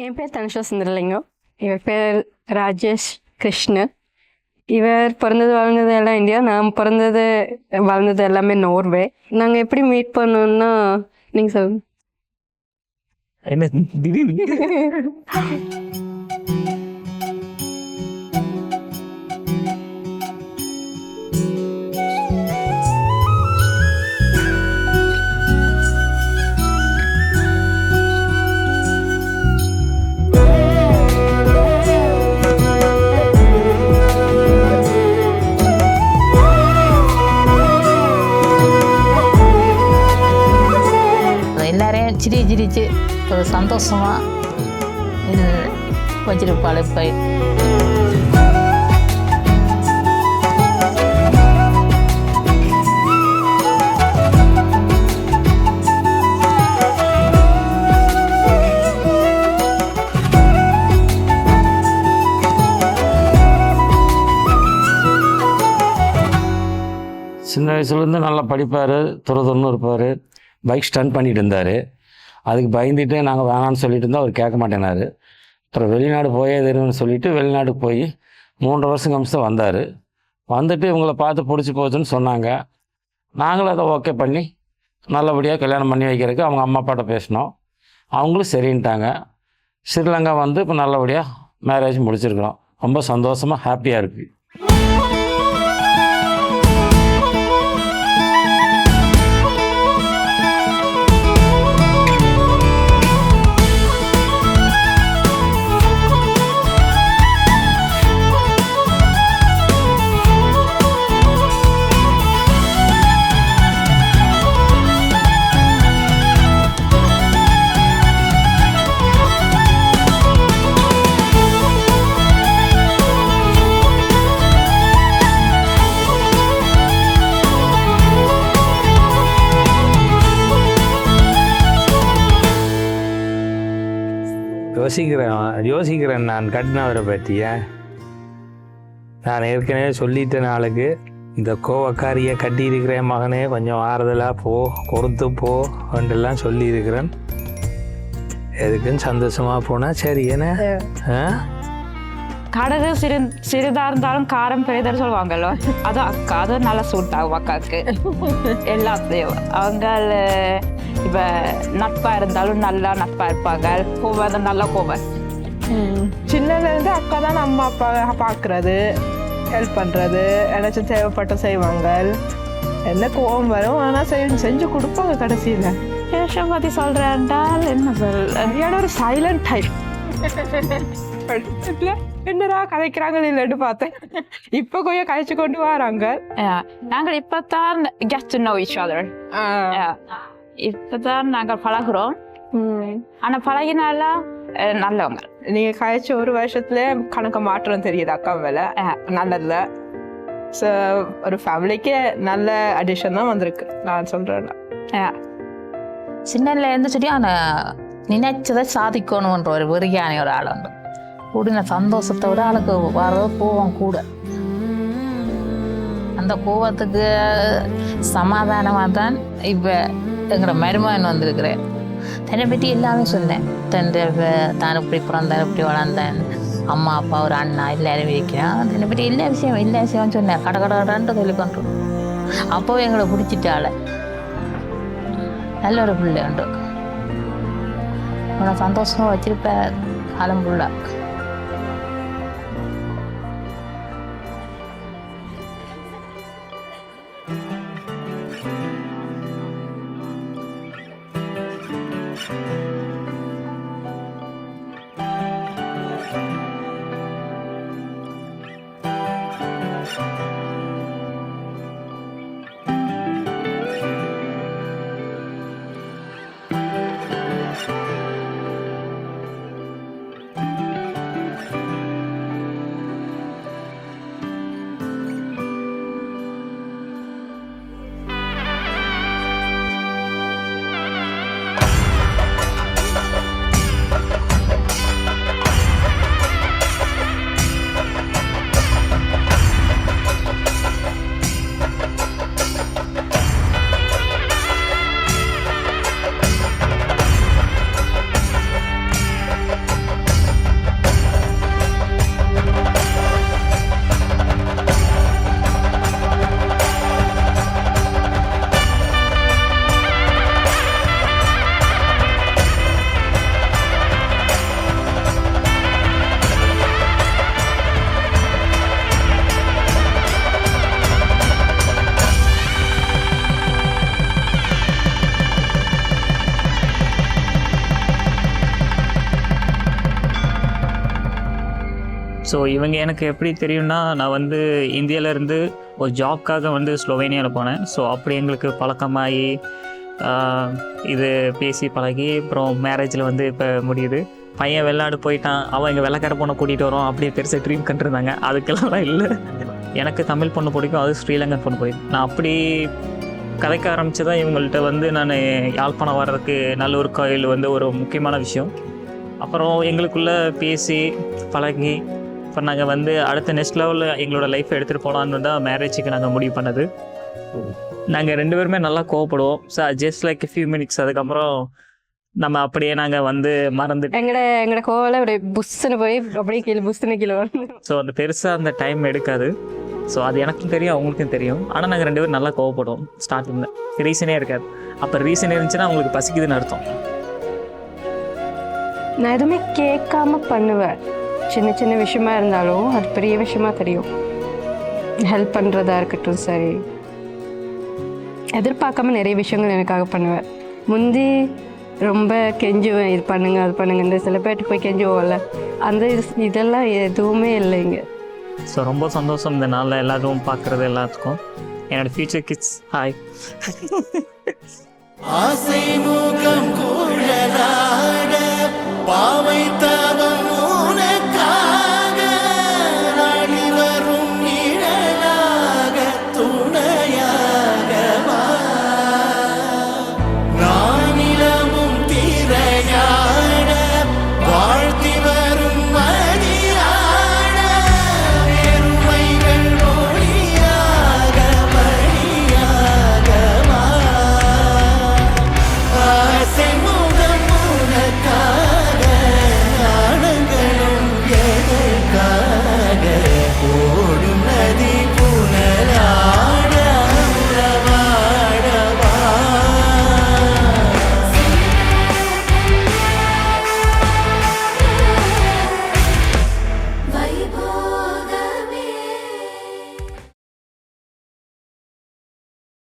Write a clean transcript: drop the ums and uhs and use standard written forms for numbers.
என் பேர் தனுஷா சுந்தரலிங்கம். இவர் பேர் ராஜேஷ் கிருஷ்ணன். இவர் பிறந்தது வளர்ந்தது எல்லாம் இந்தியா. நான் பிறந்தது வளர்ந்தது எல்லாமே நோர்வே. நாங்கள் எப்படி மீட் பண்ணோம்னா நீங்கள் சொல்லுங்க. என்ன திடீர்னு எல்லாரையும் சிரிச்சு ஒரு சந்தோஷமாக இது வச்சிருப்பாள். இப்போ சின்ன வயசுலேருந்து நல்லா படிப்பார், துறதுன்னு இருப்பார். பைக் ஸ்டன் பண்ணிட்டு இருந்தார். அதுக்கு பயந்துட்டு நாங்கள் வேணான்னு சொல்லிட்டு இருந்தால் அவர் கேட்க மாட்டேனார். அப்புறம் வெளிநாடு போயே தருன்னு சொல்லிவிட்டு வெளிநாட்டுக்கு போய் 3 வருஷம் கழிச்சு தான் வந்தார். வந்துட்டு இவங்கள பார்த்து பிடிச்சி போச்சுன்னு சொன்னாங்க. நாங்களும் அதை ஓகே பண்ணி நல்லபடியாக கல்யாணம் பண்ணி வைக்கிறதுக்கு அவங்க அம்மா அப்பாட்ட பேசினோம். அவங்களும் சரின்ட்டாங்க. ஸ்ரீலங்கா வந்து இப்போ நல்லபடியாக மேரேஜ் முடிச்சிருக்கிறோம். ரொம்ப சந்தோஷமாக ஹாப்பியாக இருக்குது. யோசிக்கிறேன் நான் கட்டினவரை பற்றிய. நான் ஏற்கனவே சொல்லிட்டேன் நாளுக்கு, இந்த கோவக்காரியை கட்டியிருக்கிறேன் மகனே, கொஞ்சம் ஆறுதலாக போ, பொறுத்து போ அப்படின்லாம் சொல்லியிருக்கிறேன். எதுக்குன்னு சந்தோஷமாக போனால் சரி. என்ன கடகு சிறிதாக இருந்தாலும் காரம் பெரிதர் சொல்லுவாங்கல்ல, அது அக்கா, அது நல்லா சூட் ஆகும் அக்காவுக்கு எல்லாத்தையும். அவங்க இப்போ நட்பாக இருந்தாலும் நல்லா நட்பாக இருப்பாங்க. கோவம் நல்லா கோவம். சின்னதுலேருந்து அக்கா தான் அம்மா அப்பா பார்க்குறது, ஹெல்ப் பண்ணுறது, ஏதாச்சும் தேவைப்பட்ட செய்வாங்க. என்ன கோவம் வரும், ஆனால் செஞ்சு கொடுப்பாங்க கடைசியில். கேஷம் பற்றி சொல்கிறேன்டால் என்ன சரியான ஒரு சைலண்ட் டைப். என்னடா கதைக்கிறாங்க இல்லைன்னு பார்த்தேன். இப்போ கொஞ்சம் கழிச்சு கொண்டு வராங்க. நாங்கள் இப்போ தான் get to know each other. இப்போ தான் நாங்கள் பழகுறோம். ஆனால் பழகினாலாம் நல்லவங்க. நீங்கள் கழிச்ச ஒரு வருஷத்துல கணக்கு மாற்றம் தெரியுது அக்கா மேலே. நல்லதில்ல. ஸோ ஒரு ஃபேமிலிக்கு நல்ல அடிஷன் தான் வந்திருக்கு நான் சொல்கிறேன். சின்னல இருந்து சொல்லி ஆனால் நினைச்சதை சாதிக்கணுன்ற ஒரு வெறியான ஒரு ஆள் உண்டு. கூடின சந்தோஷத்தை விட ஆளுக்கு வர கோவம் கூட. அந்த கோவத்துக்கு சமாதானமாக தான் இப்போ எங்களோட மருமகன் வந்திருக்கிறேன். தன்னை பற்றி எல்லாமே சொன்னேன். தான் இப்படி பிறந்தேன், இப்படி வளர்ந்தேன், அம்மா அப்பா ஒரு அண்ணா எல்லாரும் இருக்கிறேன். தன்னை பற்றி எல்லா விஷயம் சொன்னேன். கடன்னு சொல்லி கொண்டு அப்போவே எங்களை பிடிச்சிட்டாள். நல்ல ஒரு பிள்ளை உண்டு. உன்னை சந்தோஷமாக வச்சிருப்பேன் காலம் ஃபுல்லாக. ஸோ இவங்க எனக்கு எப்படி தெரியும்னா, நான் வந்து இந்தியாவிலேருந்து ஒரு ஜாப்க்காக வந்து ஸ்லோவேனியாவில் போனேன். ஸோ அப்படி எங்களுக்கு பழக்கமாகி இது பேசி பழகி அப்புறம் மேரேஜில் வந்து இப்போ முடியுது. பையன் வெளிநாடு போயிட்டான், அவன் எங்கள் வெள்ளைக்கார பொண்ணை கூட்டிகிட்டு வரோம் அப்படியே பெருசாக ட்ரீம் கண்டிருந்தாங்க. அதுக்கெல்லாம் இல்லை. எனக்கு தமிழ் பொண்ணு பிடிக்கும், அது ஸ்ரீலங்கன் பொண்ணு பிடிக்கும். நான் அப்படி கதைக்க ஆரம்பித்து தான் இவங்கள்ட்ட வந்து நான் யாழ்ப்பாணம் வர்றதுக்கு நல்லூர் கோயில் வந்து ஒரு முக்கியமான விஷயம். அப்புறம் எங்களுக்குள்ளே பேசி பழகி இப்போ நாங்கள் வந்து அடுத்த நெக்ஸ்ட் லெவலில் எங்களோட லைஃப்பை எடுத்துகிட்டு போகலான்னு தான் மேரேஜுக்கு நாங்கள் முடிவு பண்ணது. நாங்கள் 2 பேருமே நல்லா கோவப்படுவோம். ஜஸ்ட் லைக் ஃபியூ மினிட்ஸ், அதுக்கப்புறம் நம்ம அப்படியே நாங்கள் வந்து மறந்து எங்கட கோவலை அப்படியே புஷ்ஷுன்னு போய் அப்படியே கீழே புஷ்ஷுன்னு கீழே வரும். ஸோ அந்த பெருசாக அந்த டைம் எடுக்காது. ஸோ அது எனக்கும் தெரியும், அவங்களுக்கும் தெரியும். ஆனால் நாங்கள் 2 பேரும் நல்லா கோவப்படுவோம் ஸ்டார்டிங்கில். ரீசனே இருக்காது. அப்போ ரீசன் இருந்துச்சுன்னா அவங்களுக்கு பசிக்குதுன்னு அர்த்தம். நான் எதுவுமே கேட்காம பண்ணுவேன். சின்ன சின்ன விஷயமா இருந்தாலும் அது பெரிய விஷயமா தெரியும். ஹெல்ப் பண்ணுறதா இருக்கட்டும், சரி, எதிர்பார்க்காம நிறைய விஷயங்கள் எனக்காக பண்ணுவேன். முந்தி ரொம்ப கெஞ்சுவேன், இது பண்ணுங்க அது பண்ணுங்க. சில பேர்ட்டு போய் கெஞ்சுவோம்ல, அந்த இதெல்லாம் எதுவுமே இல்லைங்க. ஸோ ரொம்ப சந்தோஷம் இந்த நாளில் எல்லாரும் பார்க்குறது எல்லாத்துக்கும். என்னோட ஃபியூச்சர் கிட்ஸ் ஹாய். ஆசை முகம் குழலாட பாவை தவம் உனக்காக நாடி வரும் நிழலாக துணையாக வா. நானிலமும் திரையாட வாழ்த்தி வரும் மதியாட வெறுமைகள் மொழியாக வழியாக வா. ஆசை